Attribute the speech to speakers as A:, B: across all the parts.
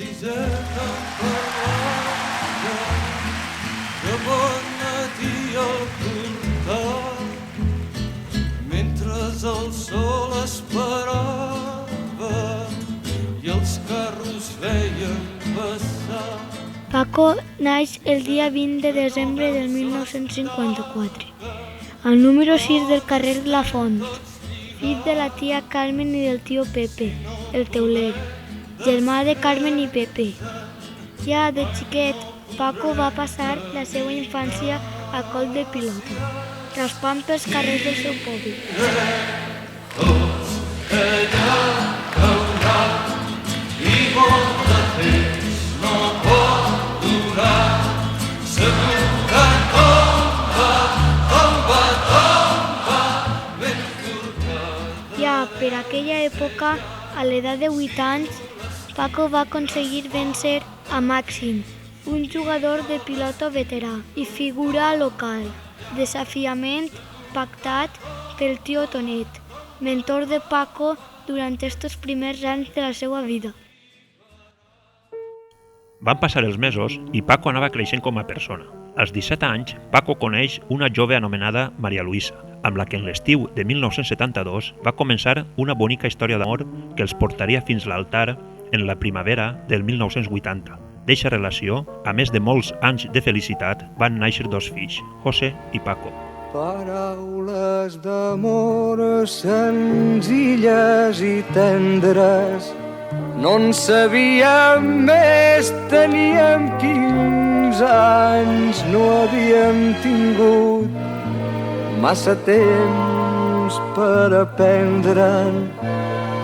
A: sisena parlada, que bon matí al portal, mentre el sol esperava i els carros feien passar.
B: Paco naix el dia 20 de desembre del 1954, al número 6 del carrer La Font, fill de la tia Carmen i del tio Pepe, el teuler, germà de Carmen i Pepe. Ja de xiquet, Paco va passar la seva infància a Coll de Pilota, raspant pels carrers del seu poble. Ja per aquella època, a l'edat de 8 anys, Paco va aconseguir vèncer a Màxim, un jugador de pilota veterà i figura local. Desafiament pactat pel tio Tonet, mentor de Paco durant estos primers anys de la seva vida.
C: Van passar els mesos i Paco anava creixent com a persona. Als 17 anys, Paco coneix una jove anomenada Maria Luisa, amb la que en l'estiu de 1972 va començar una bonica història d'amor que els portaria fins l'altar en la primavera del 1980. D'eixa relació, a més de molts anys de felicitat, van néixer 2 fills, José i Paco.
D: Paraules d'amor senzilles i tendres, no en sabíem més, teníem 15 anys, no havíem tingut massa temps per aprendre'n.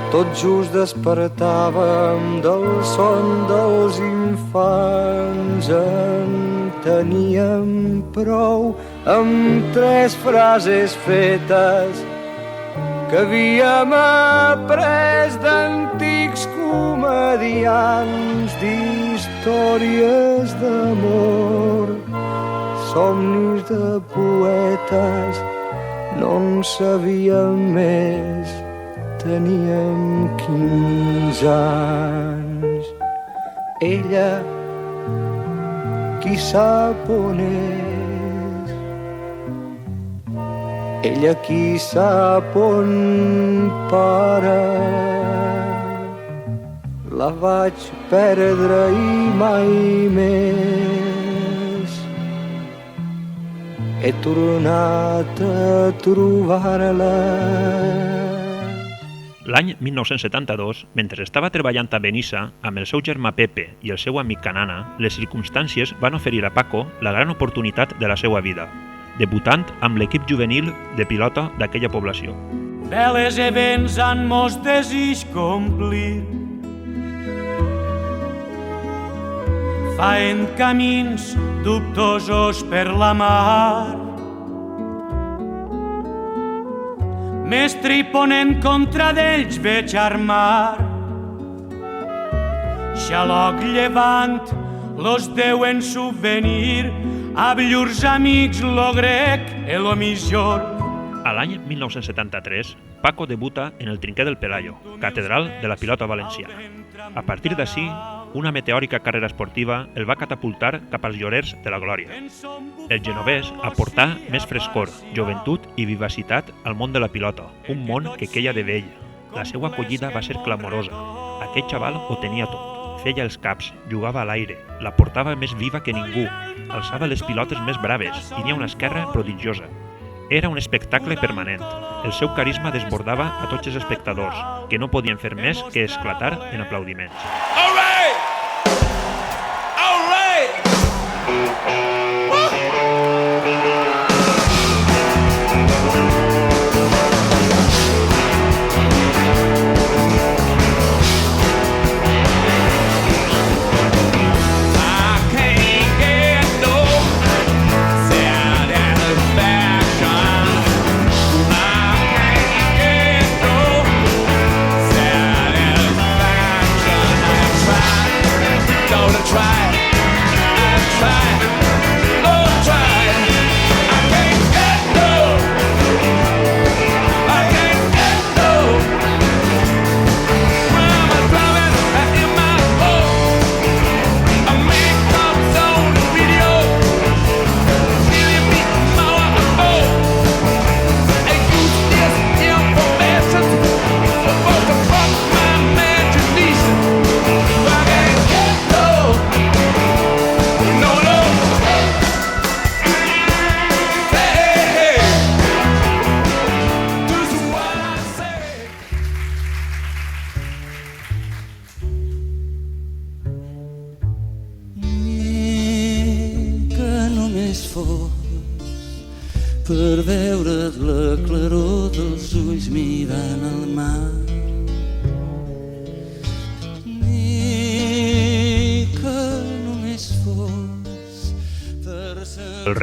D: Tot just despertàvem del son dels infants, en teníem prou amb 3 frases fetes que havíem après d'antics comediants d'històries d'amor, somnis de poetes, no en sabíem més, teníem 15 anys. Ella, qui sap on és, ella qui sap on para. La vaig perdre i mai més he tornat a trobar-la.
C: L'any 1972, mentre estava treballant a Benissa amb el seu germà Pepe i el seu amic Canana, les circumstàncies van oferir a Paco la gran oportunitat de la seva vida, debutant amb l'equip juvenil de pilota d'aquella població.
E: Veles events han mos desig complir, faen camins dubtosos per la mar. Mestre i ponent contra d'ells veig armar. Xaloc llevant los deuen subvenir, ab llurs amics lo grec e lo millor.
C: A l'any 1973, Paco debuta en el Trinquer del Pelayo, catedral de la pilota valenciana. A partir d'ací, una meteòrica carrera esportiva el va catapultar cap als llorers de la glòria. El genovès aportà més frescor, joventut i vivacitat al món de la pilota, un món que queia de vell. La seva acollida va ser clamorosa. Aquest xaval ho tenia tot. Feia els caps, jugava a l'aire, la portava més viva que ningú, alçava les pilotes més braves, tenia una esquerra prodigiosa. Era un espectacle permanent. El seu carisma desbordava a tots els espectadors, que no podien fer més que esclatar en aplaudiments.
F: Try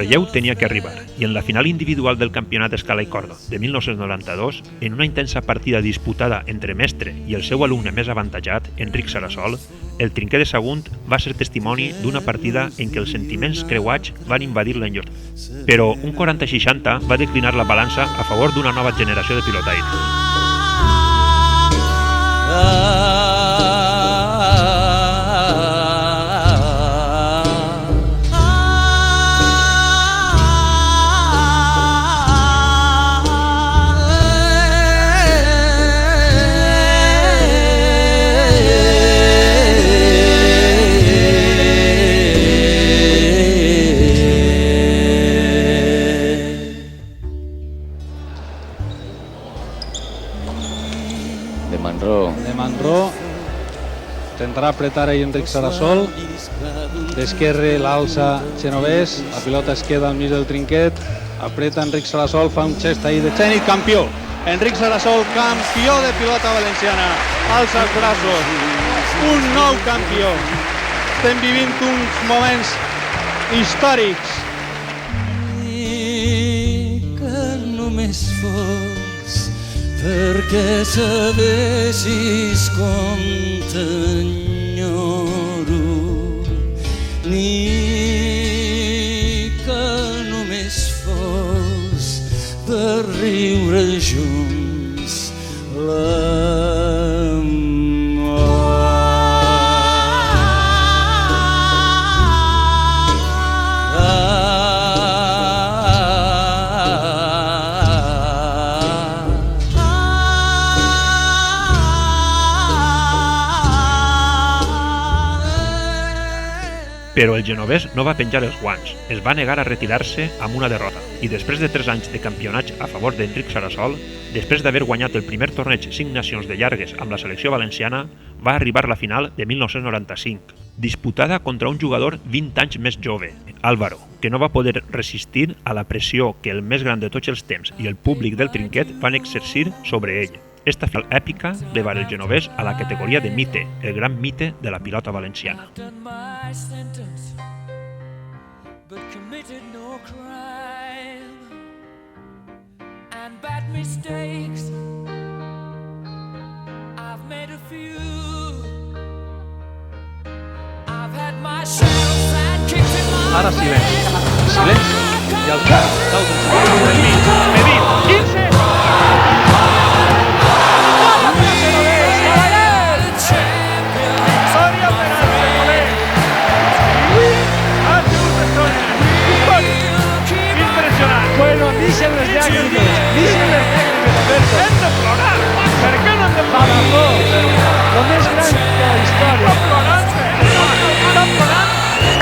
C: relleu tenia que arribar, i en la final individual del campionat escala i corda de 1992, en una intensa partida disputada entre mestre i el seu alumne més avantatjat, Enric Sarasol, el trinquer de Sagunt va ser testimoni d'una partida en què els sentiments creuats van invadir l'enllot. Però un 40-60 va declinar la balança a favor d'una nova generació de pilotaire.
F: De Manró intentarà apretar ahí Enric Sarasol, d'esquerre l'alça Genovès, la pilota es queda al mig del trinquet, apreta Enric Sarasol, fa un gest ahí de Xènit, campió! Enric Sarasol, campió de pilota valenciana, alça els braços, un nou campió! Estem vivint uns moments històrics.
A: Que només fos perquè sabessis com t'enyoro, ni que només fos per riure junts
C: Però el genovès no va penjar els guants, es va negar a retirar-se amb una derrota, i després de 3 anys de campionats a favor d'Enric Sarasol, després d'haver guanyat el primer torneig 5 nacions de llargues amb la selecció valenciana, va arribar la final de 1995, disputada contra un jugador 20 anys més jove, Álvaro, que no va poder resistir a la pressió que el més gran de tots els temps i el públic del trinquet van exercir sobre ell. Esta final èpica lleva el genovès a la categoria de mite, el gran mite de la pilota valenciana.
G: But committed no crime and bad mistakes. I've made a few. I've had my share of sad kicks in my
F: Ara silenci, silenci, i el cap del Medit, 15! Bueno, deixen les llàgrimes, Alberto. Hem de plorar! Per què no hem de plorar? Lo més gran de la història. Està plorant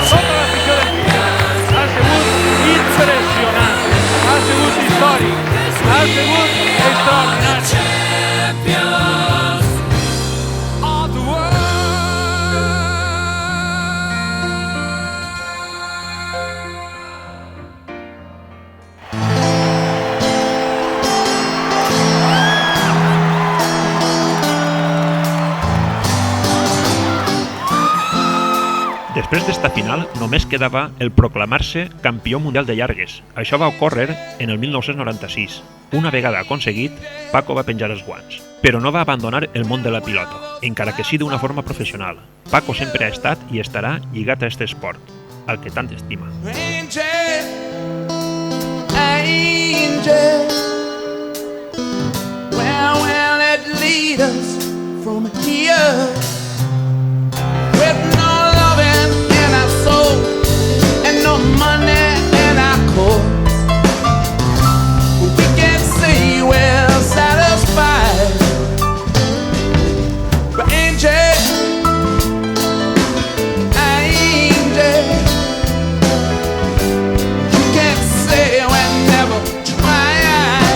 F: tota l'afició del Piquet. Ha sigut impressionant, ha sigut històric, ha sigut extraordinari.
C: Després d'esta final, només quedava el proclamar-se campió mundial de llargues. Això va ocórrer en el 1996. Una vegada aconseguit, Paco va penjar els guants. Però no va abandonar el món de la pilota, encara que sí d'una forma professional. Paco sempre ha estat i estarà lligat a aquest esport, al que tant estima.
A: Angel, angel, where will it lead us from here? With no loving in our soul and no money in our courts, we can say we're satisfied. But angel, angel, you can't say we're never trying.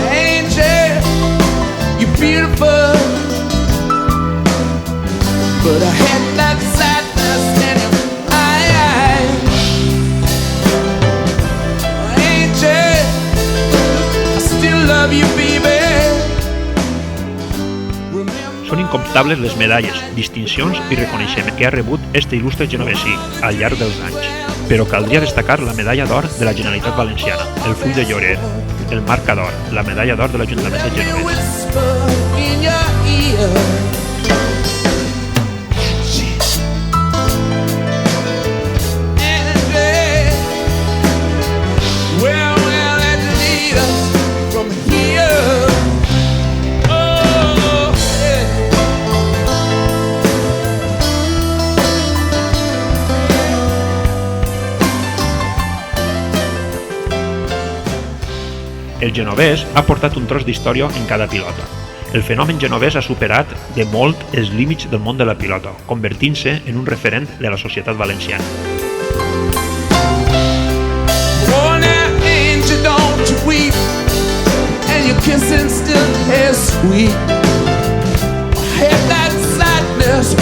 A: Angel, you're beautiful.
C: incomptables les medalles, distincions i reconeixement que ha rebut este il·lustre genovesí al llarg dels anys. Però caldria destacar la medalla d'or de la Generalitat Valenciana, el full de llorer, el marca d'or, la medalla d'or de l'Ajuntament de Genovés.
A: Whisper in your ear. Where will it lead us from here? Oh, yeah.
C: El genovès ha portat un tros d'història en cada pilota. El fenomen genovès ha superat de molt els límits del món de la pilota, convertint-se en un referent de la societat valenciana.
A: Oh, now, angel, don't you weep, and your kissing still is sweet. I had that sadness